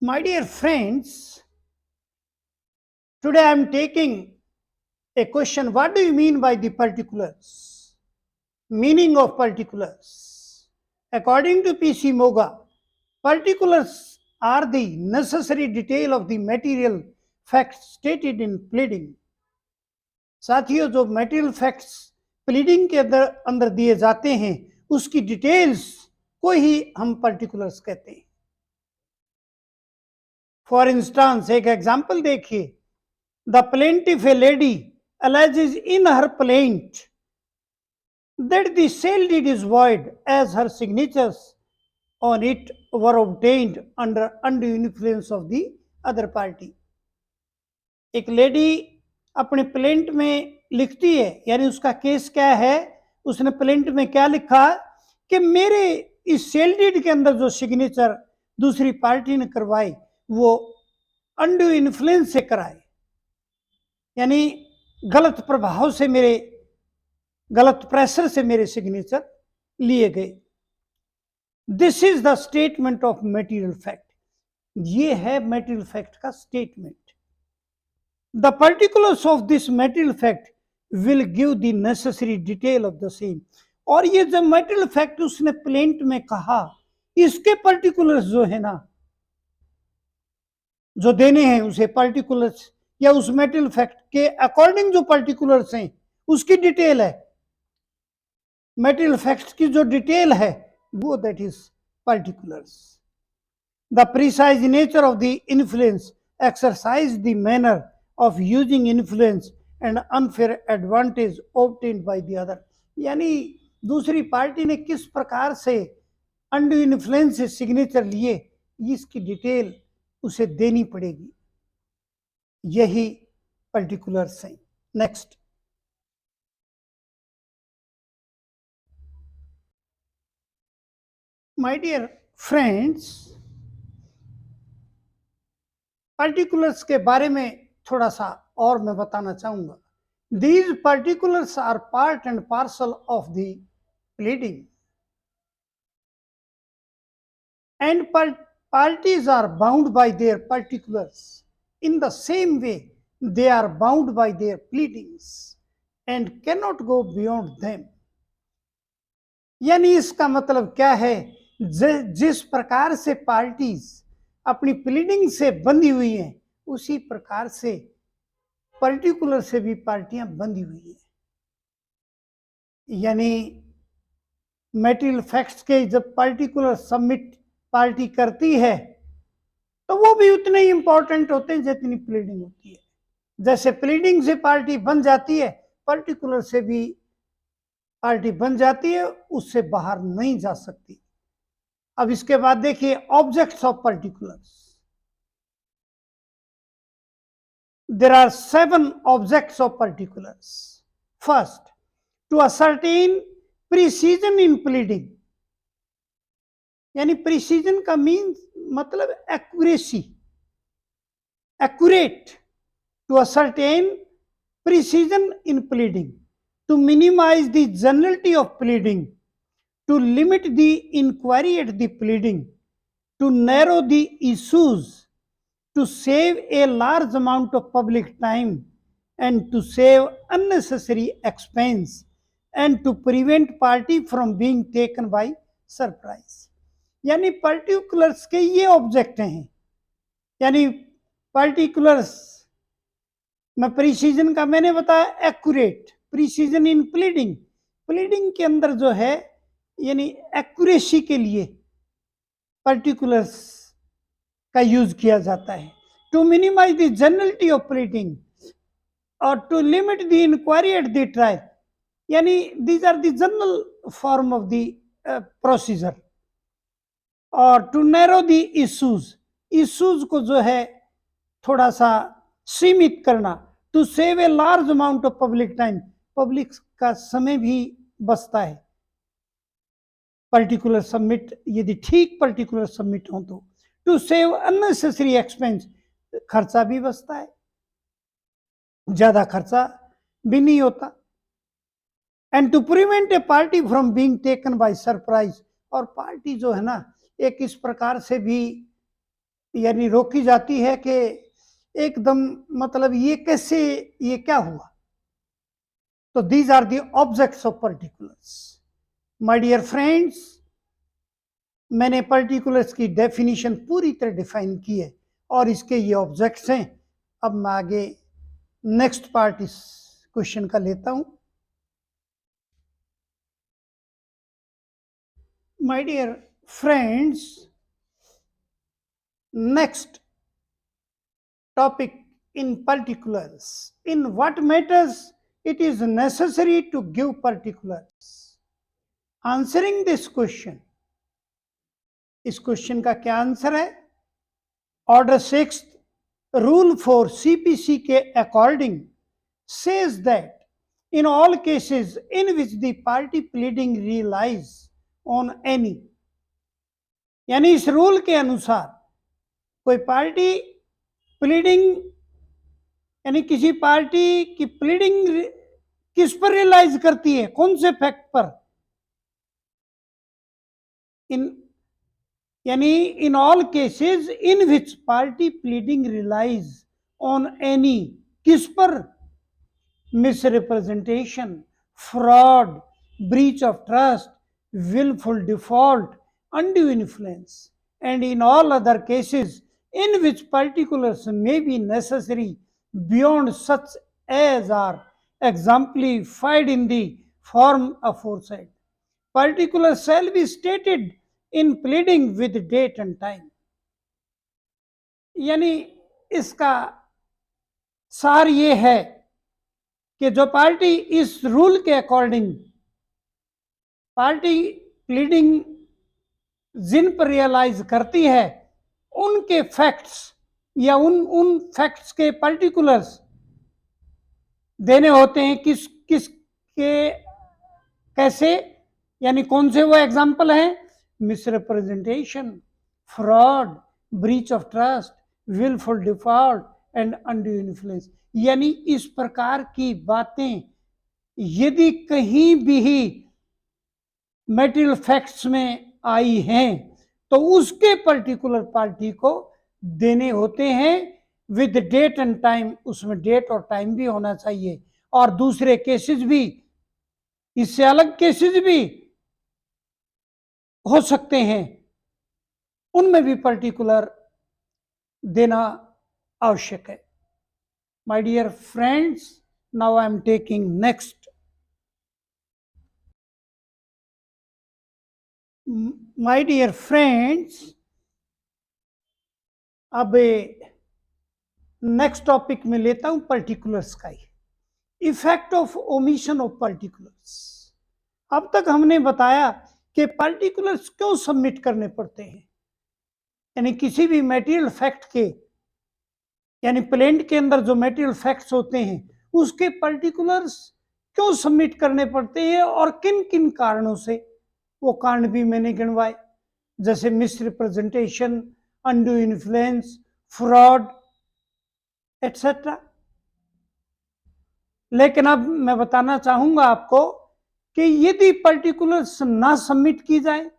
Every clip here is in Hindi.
My dear friends, today I am taking a question. What do you mean by the particulars? Meaning of particulars. According to P.C. Moga, particulars are the necessary detail of the material facts stated in pleading. साथियों, जो मटेरियल फैक्ट्स प्लीडिंग के अंदर दिए जाते हैं उसकी डिटेल्स को ही हम पर्टिकुलर्स कहते हैं. फॉर इंस्टांस एक एग्जांपल देखिए. The plaintiff A lady alleges in her plaint that the sale deed is void as her signatures on it were obtained under undue influence of the other party. एक लेडी अपने प्लेंट में लिखती है, यानी उसका केस क्या है, उसने प्लेंट में क्या लिखा कि मेरे इस सेल डीड के अंदर जो सिग्नेचर दूसरी पार्टी ने करवाए वो अनड्यू इन्फ्लुएंस से कराए, यानी गलत प्रभाव से, मेरे गलत प्रेशर से मेरे सिग्नेचर लिए गए. This is the statement of material fact. ये है मटेरियल फैक्ट का statement. The particulars of this material fact will give the necessary detail of the same. और ये जो मटेरियल फैक्ट उसने प्लेंट में कहा, इसके पर्टिकुलर्स जो है ना, जो देने हैं उसे पर्टिकुलर्स या उस मटेरियल फैक्ट के अकॉर्डिंग जो पर्टिकुलर्स हैं उसकी डिटेल है. मटेरियल फैक्ट्स की जो डिटेल है वो that is particulars. The precise nature of the influence exercise the manner of using influence and unfair advantage obtained by the other. यानी दूसरी पार्टी ने किस प्रकार से अनड्यू इन्फ्लुएंस से सिग्नेचर लिए, इसकी डिटेल उसे देनी पड़ेगी. यही पर्टिकुलर्स हैं. Next. My dear friends, particulars के बारे में थोड़ा सा और मैं बताना चाहूंगा. These particulars are part and parcel of the pleading and parties are bound by their particulars in the same way they are bound by their pleadings and cannot go beyond them. यानी इसका मतलब क्या है, जिस प्रकार से पार्टीज अपनी प्लीडिंग से बंधी हुई हैं उसी प्रकार से पर्टिकुलर से भी पार्टियां बंधी हुई हैं. यानी मटेरियल फैक्ट्स के जब पर्टिकुलर सबमिट पार्टी करती है तो वो भी उतने ही इंपॉर्टेंट होते हैं जितनी प्लीडिंग होती है. जैसे प्लीडिंग से पार्टी बन जाती है, पर्टिकुलर से भी पार्टी बन जाती है, उससे बाहर नहीं जा सकती. अब इसके बाद देखिए objects of particulars. There are 7 objects of particulars. First, to ascertain precision in pleading. यानी प्रिसीजन का मीन्स मतलब accuracy, accurate. To ascertain precision in pleading, to minimise the generality of pleading, to limit the inquiry at the pleading, to narrow the issues, to save a large amount of public time and to save unnecessary expense and to prevent party from being taken by surprise. यानी पर्टिकुलर्स के ये ऑब्जेक्ट हैं. यानी पर्टिकुलर्स में प्रीसीजन का मैंने बताया एक्यूरेट, प्रीसीजन इन प्लीडिंग. प्लीडिंग के अंदर जो है यानी एक्यूरेसी के लिए पर्टिकुलर्स का यूज किया जाता है. To minimise the generality of pleading और to limit the inquiry at the trial. यानी these are the general form of the procedure. और to narrow the issues, issues को जो है थोड़ा सा सीमित करना. To save a large amount of public time, public का समय भी बचता है पर्टिकुलर सबमिट, यदि ठीक पर्टिकुलर सबमिट हो तो. टू सेव अननेसेसरी एक्सपेंस, खर्चा भी बचता है, ज्यादा खर्चा भी नहीं होता. And to prevent a party from being taken by surprise. और पार्टी जो है ना एक इस प्रकार से भी यानी रोकी जाती है कि एकदम मतलब ये कैसे, ये क्या हुआ। तो these are the objects of particulars. My dear friends, मैंने पर्टिकुलर्स की डेफिनेशन पूरी तरह डिफाइन की है और इसके ये ऑब्जेक्ट्स हैं। अब मैं आगे नेक्स्ट पार्ट इस क्वेश्चन का लेता हूं। My dear friends, next topic in particulars. In what matters it is necessary to give particulars. Answering this question, इस क्वेश्चन का क्या आंसर है? ऑर्डर 6 रूल 4 CPC के according says that in all cases in which the party pleading relies on any, यानी इस रूल के अनुसार कोई पार्टी प्लीडिंग यानी किसी पार्टी की प्लीडिंग किस पर रियलाइज करती है, कौन से फैक्ट पर? In all cases in which party pleading relies on any, किस पर? Misrepresentation, fraud, breach of trust, willful default, undue influence, and in all other cases in which particulars may be necessary beyond such as are exemplified in the form aforesaid. Particulars shall be stated in pleading with date and time. यानी इसका सार ये है कि जो पार्टी इस रूल के अकॉर्डिंग पार्टी प्लीडिंग जिन पर रियलाइज करती है उनके फैक्ट्स या उन फैक्ट्स के पर्टिकुलर्स देने होते हैं। किस किस के कैसे, यानी कौन से वो एग्जाम्पल हैं? Misrepresentation, fraud, breach of trust, wilful default and undue influence. यानी इस प्रकार की बातें यदि कहीं भी मेटेरियल फैक्ट्स में आई हैं तो उसके पर्टिकुलर पार्टी को देने होते हैं विद डेट एंड टाइम। उसमें डेट और टाइम भी होना चाहिए और दूसरे केसेस भी, इससे अलग केसेस भी हो सकते हैं, उनमें भी पर्टिकुलर देना आवश्यक है। My dear friends, now I am taking next. My dear friends, अब नेक्स्ट टॉपिक में लेता हूं पर्टिकुलर्स का ही, effect of omission of particulars. अब तक हमने बताया कि पर्टिकुलर्स क्यों सबमिट करने पड़ते हैं, यानी किसी भी मटेरियल फैक्ट के, यानी प्लेंट के अंदर जो मटेरियल फैक्ट्स होते हैं उसके पर्टिकुलर्स क्यों सबमिट करने पड़ते हैं और किन किन कारणों से। वो कारण भी मैंने गिनवाए, जैसे misrepresentation, undue influence, fraud etcetera. लेकिन अब मैं बताना चाहूंगा आपको कि यदि पर्टिकुलर्स ना सबमिट की जाए,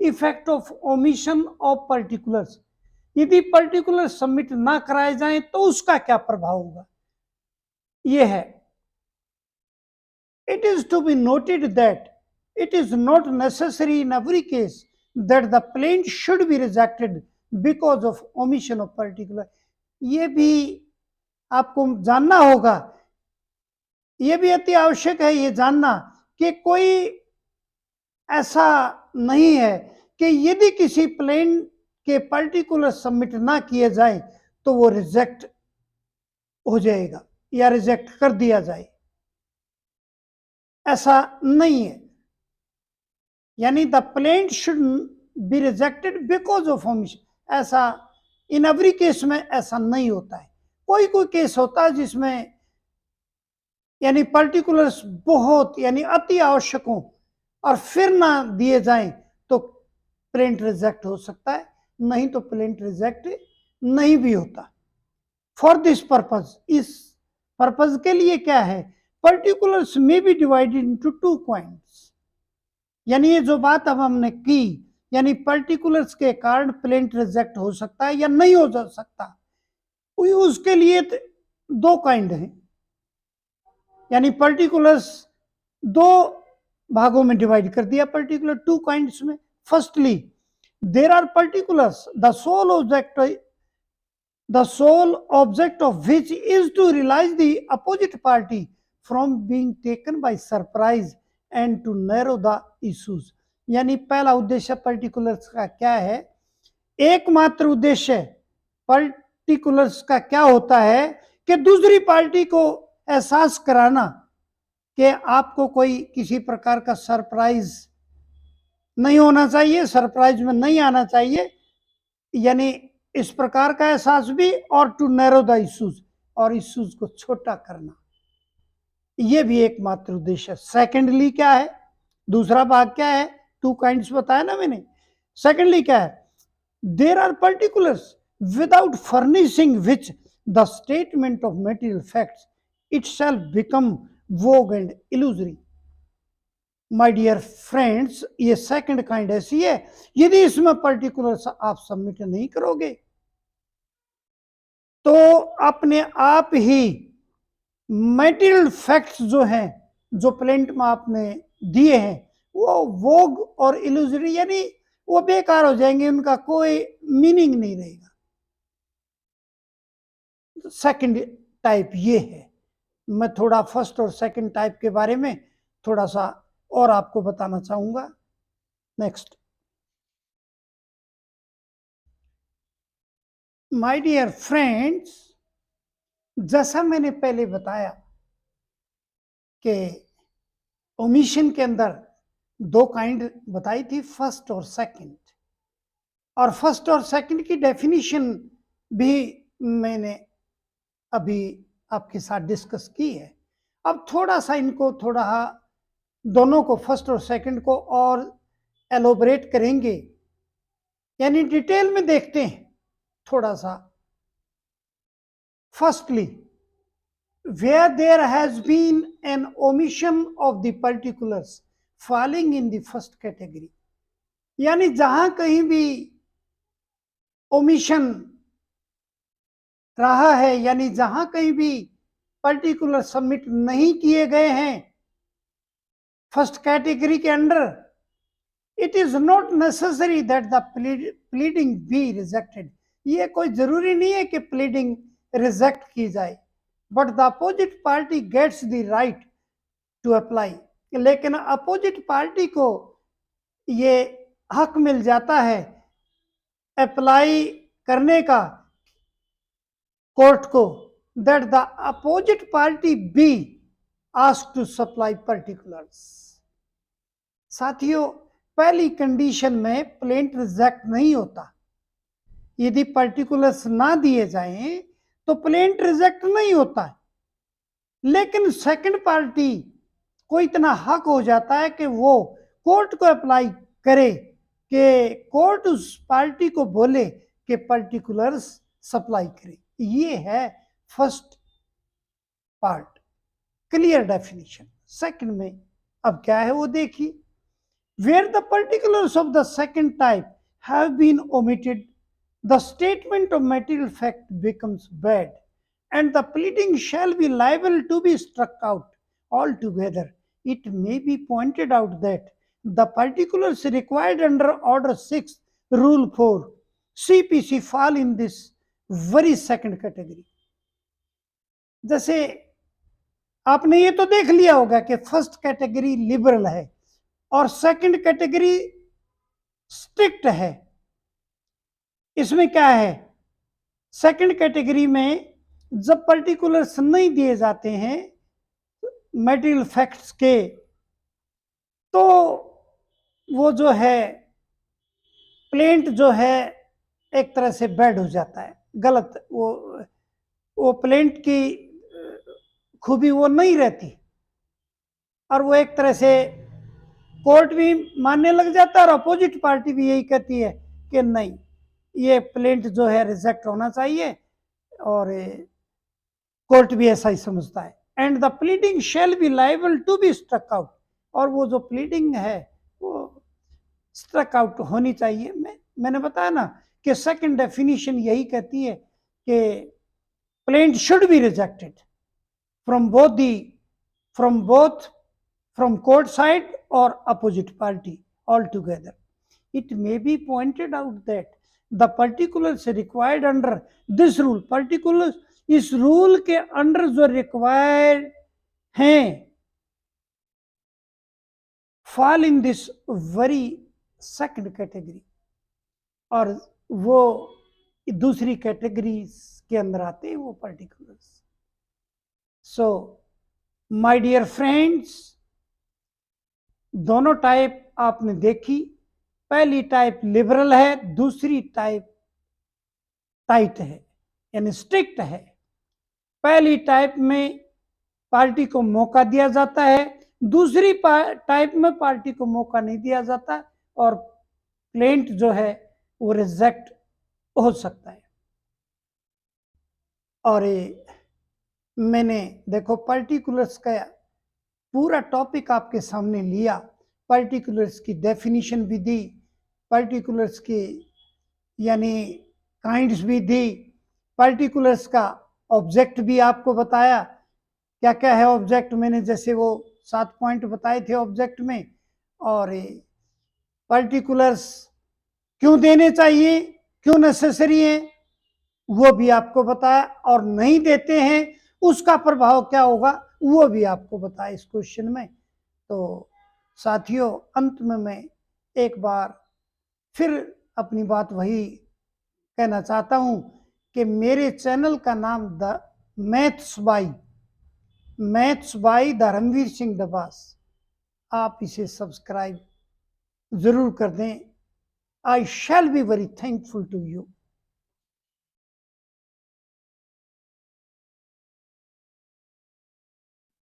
effect of omission of particulars, यदि पर्टिकुलर सबमिट ना कराए जाएं तो उसका क्या प्रभाव होगा, यह है। It is to be noted that it is not necessary in every case that the plaint should be rejected because of omission of particular। ये भी आपको जानना होगा, ये भी अति आवश्यक है ये जानना कि कोई ऐसा नहीं है कि यदि किसी प्लेंट के पर्टिकुलर सबमिट ना किए जाए तो वो रिजेक्ट हो जाएगा या रिजेक्ट कर दिया जाए, ऐसा नहीं है। यानी the plaint should be rejected because of omission, ऐसा इन एवरी केस में ऐसा नहीं होता है। कोई कोई केस होता है जिसमें यानी पर्टिकुलर्स बहुत यानी अति आवश्यक हो और फिर ना दिए जाएं तो प्लेंट रिजेक्ट हो सकता है, नहीं तो प्लेंट रिजेक्ट नहीं भी होता। फॉर दिस पर्पज, इस पर्पज के लिए क्या है, पर्टिकुलर्स में बी डिवाइडेड इनटू 2 पॉइंट्स। यानी ये जो बात अब हमने की, यानी पर्टिकुलर्स के कारण प्लेंट रिजेक्ट हो सकता है या नहीं हो जा सकता। उसके लिए दो काइंड हैं, यानी पर्टिकुलर्स दो भागों में डिवाइड कर दिया पर्टिकुलर, टू काइंड्स में। Firstly there are particulars the sole object of which is to realize the opposite party from being taken by surprise and to narrow the issues। यानी पहला उद्देश्य पर्टिकुलर्स का क्या है, एकमात्र उद्देश्य पर्टिकुलर्स का क्या होता है कि दूसरी पार्टी को एहसास कराना कि आपको कोई किसी प्रकार का सरप्राइज नहीं होना चाहिए, सरप्राइज में नहीं आना चाहिए, यानी इस प्रकार का एहसास भी, और टू नैरो द इश्यूज, और इश्यूज को छोटा करना, ये भी एकमात्र उद्देश्य है। सेकेंडली क्या है, दूसरा भाग क्या है, टू काइंड्स बताया ना मैंने। सेकेंडली क्या है, there are particulars without furnishing which the statement of material facts itself become vague and illusory. My dear friends, ये सेकंड काइंड ऐसी है, यदि इसमें पर्टिकुलर्स आप सबमिट नहीं करोगे तो अपने आप ही मटेरियल फैक्ट्स जो हैं, जो प्लेंट में आपने दिए हैं, वो वोग और इल्यूजरी, यानी वो बेकार हो जाएंगे, उनका कोई मीनिंग नहीं रहेगा। सेकंड टाइप ये है। मैं थोड़ा फर्स्ट और सेकंड टाइप के बारे में थोड़ा सा और आपको बताना चाहूंगा। नेक्स्ट, माय डियर फ्रेंड्स, जैसा मैंने पहले बताया कि ओमिशन के अंदर दो काइंड बताई थी, फर्स्ट और सेकंड, और फर्स्ट और सेकंड की डेफिनेशन भी मैंने अभी आपके साथ डिस्कस की है। अब थोड़ा सा इनको थोड़ा दोनों को, फर्स्ट और सेकंड को, और एलोबरेट करेंगे, यानी डिटेल में देखते हैं थोड़ा सा। Firstly, where there has been an omission of the particulars falling in the first category, यानी जहां कहीं भी ओमिशन रहा है, यानी जहां कहीं भी पर्टिकुलर सबमिट नहीं किए गए हैं फर्स्ट कैटेगरी के under, it is not necessary that the pleading be rejected. ये कोई जरूरी नहीं है कि प्लीडिंग रिजेक्ट की जाए, but the opposite party gets the right to apply. लेकिन अपोजिट पार्टी को ये हक मिल जाता है अप्लाई करने का कोर्ट को, that the opposite party be asked to supply particulars. साथियों, पहली कंडीशन में प्लेंट रिजेक्ट नहीं होता, यदि पर्टिकुलर्स ना दिए जाएं तो प्लेंट रिजेक्ट नहीं होता है। लेकिन सेकंड पार्टी को इतना हक हो जाता है कि वो कोर्ट को अप्लाई करे, कि कोर्ट उस पार्टी को बोले कि पर्टिकुलर्स सप्लाई करे। ये है first part, clear definition. Second में अब क्या है वो देखिए, where the particulars of the second type have been omitted, the statement of material fact becomes bad, and the pleading shall be liable to be struck out altogether. It may be pointed out that the particulars required under Order 6, Rule 4, CPC fall in this very second category. जैसे आपने ये तो देख लिया होगा कि फर्स्ट कैटेगरी लिबरल है और सेकंड कैटेगरी स्ट्रिक्ट है। इसमें क्या है, सेकंड कैटेगरी में जब पर्टिकुलर्स नहीं दिए जाते हैं मटेरियल फैक्ट्स के, तो वो जो है प्लेंट जो है एक तरह से बैड हो जाता है, गलत, वो प्लेंट की खूबी वो नहीं रहती, और वो एक तरह से कोर्ट भी मानने लग जाता है और अपोजिट पार्टी भी यही कहती है कि नहीं, ये प्लेंट जो है रिजेक्ट होना चाहिए, और कोर्ट भी ऐसा ही समझता है। And the pleading shall be liable to be struck out, और वो जो प्लीडिंग है वो स्ट्रक आउट होनी चाहिए। मैंने बताया ना कि सेकंड डेफिनेशन यही कहती है कि plaint should be rejected from both the from both from court side or opposite party altogether. It may be pointed out that the particulars required under this rule, particulars इस रूल के अंडर जो रिक्वायर्ड हैं, fall in this very second category, और वो दूसरी कैटेगरी के अंदर आते हैं वो particulars. So my dear friends, दोनों टाइप आपने देखी। पहली टाइप लिबरल है, दूसरी टाइप टाइट है यानी स्ट्रिक्ट है। पहली टाइप में पार्टी को मौका दिया जाता है, दूसरी टाइप में पार्टी को मौका नहीं दिया जाता और प्लेंट जो है वो रिजेक्ट हो सकता है। और मैंने देखो पर्टिकुलर्स का पूरा टॉपिक आपके सामने लिया, पर्टिकुलर्स की डेफिनेशन भी दी, पर्टिकुलर्स की यानी काइंड्स भी दी, पर्टिकुलर्स का ऑब्जेक्ट भी आपको बताया क्या क्या है ऑब्जेक्ट। मैंने जैसे वो 7 पॉइंट बताए थे ऑब्जेक्ट में, और पर्टिकुलर्स क्यों देने चाहिए, क्यों नेसेसरी है, वो भी आपको बताया, और नहीं देते हैं उसका प्रभाव क्या होगा वो भी आपको बताया इस क्वेश्चन में। तो साथियों, अंत में मैं एक बार फिर अपनी बात वही कहना चाहता हूं कि मेरे चैनल का नाम the maths by Dharmveer Singh Dabas, आप इसे सब्सक्राइब जरूर कर दें। I shall be very thankful to you.